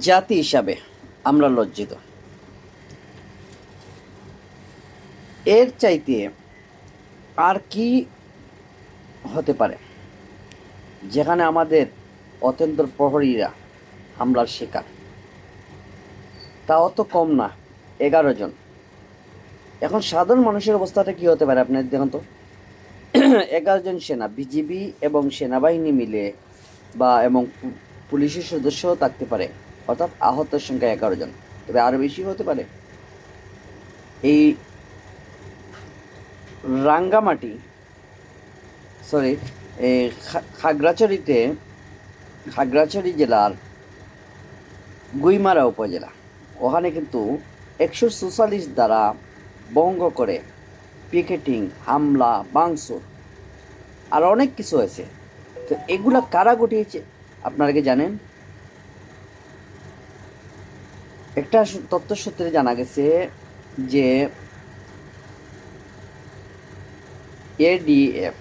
জাতি হিসাবে আমরা লজ্জিত। এর চাইতে আর কি হতে পারে যেখানে আমাদের অত্যন্ত প্রহরীরা হামলার শিকার? তা অত কম না, 11 জন। এখন সাধারণ মানুষের অবস্থাটা কি হতে পারে আপনার দেখুন তো। 11 জন সেনা, বিজিবি এবং সেনাবাহিনী মিলে বা এবং পুলিশের সদস্যও থাকতে পারে, অর্থাৎ আহতের সংখ্যা 11 জন, তবে আরো বেশি হতে পারে। এই রাঙ্গামাটি সরি এই খাগড়াছড়ি জেলার গুইমারা উপজেলা, ওখানে কিন্তু 144 দ্বারা ভঙ্গ করে পিকেটিং, হামলা, ভাঙচুর আর অনেক কিছু হয়েছে। তো এগুলা কারা ঘটিয়েছে আপনারা কি জানেন? একটা তথ্য সূত্রে জানা গেছে যে এডিএফ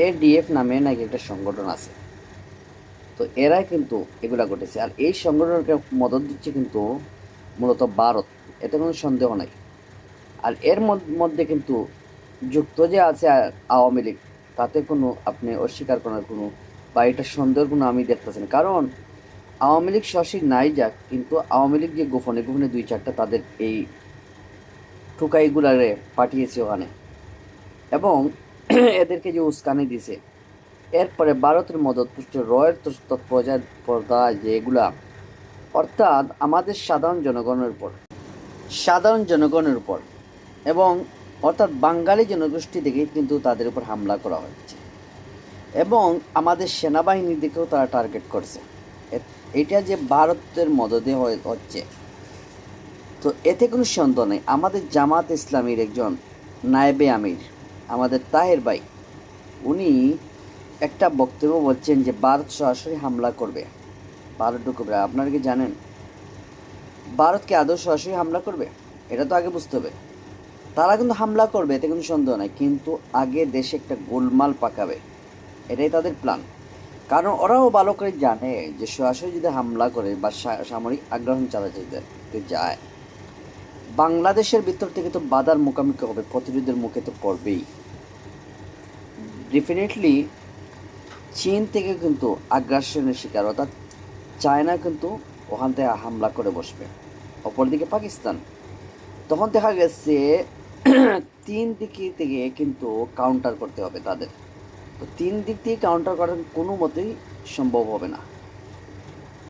এডিএফ নামে নাকি একটা সংগঠন আছে। তো এরাই কিন্তু এগুলা ঘটেছে, আর এই সংগঠনকে মদত দিচ্ছে কিন্তু মূলত ভারত, এতে কোনো সন্দেহ নাই। আর এর মধ্যে কিন্তু যুক্ত যে আছে আওয়ামী লীগ, তাতে কোনো আপনি অস্বীকার করার কোনো বা এটা সন্দেহের কোনো আমি দেখতেছি না। কারণ আওয়ামী লীগ সরাসরি নাই যাক, কিন্তু আওয়ামী লীগ যে গোপনে গোপনে 2-4টা তাদের এই ঠুকাইগুলারে পাঠিয়েছে ওখানে, এবং এদেরকে যে উস্কানি দিছে, এরপরে ভারতের মদত পুষ্ট রয়ের তৎপরতা যেগুলা, অর্থাৎ আমাদের সাধারণ জনগণের উপর এবং অর্থাৎ বাঙালি জনগোষ্ঠী থেকেই কিন্তু তাদের উপর হামলা করা হচ্ছে, এবং আমাদের সেনাবাহিনী দিকেও তারা টার্গেট করছে। এটা যে ভারতের মদদে হচ্ছে, তো এতে কোনো সন্দেহ নেই। আমাদের জামাত ইসলামীর একজন নায়েবে আমির, আমাদের তাহের ভাই, উনি একটা বক্তব্য বলছেন যে ভারত সরাসরি হামলা করবে, ভারত ঢুকবে। আপনারা কি জানেন ভারতকে আদৌ সরাসরি হামলা করবে? এটা তো আগে বুঝতে হবে। তারা কিন্তু হামলা করবে, এতে কোনো সন্দেহ নাই, কিন্তু আগে দেশে একটা গোলমাল পাকাবে, এটাই তাদের প্ল্যান। কারণ ওরাও ভালো করে জানে যে সরাসরি যদি হামলা করে বা সামরিক আগ্রাসন চালাতে যায়, বাংলাদেশের ভিতর থেকে তো বাধার মুখোমুখি হবে, প্রতিরোধের মুখে তো পড়বেই। ডেফিনেটলি চীন থেকে কিন্তু আগ্রাসনের শিকার, অর্থাৎ চায়না কিন্তু ওখান থেকে হামলা করে বসবে। অপরদিকে পাকিস্তান, তখন দেখা গেছে 3 দিক থেকে কিন্তু কাউন্টার করতে হবে তাদের। তো 3 দিক থেকে কাউন্টার করার কোনো মতেই সম্ভব হবে না।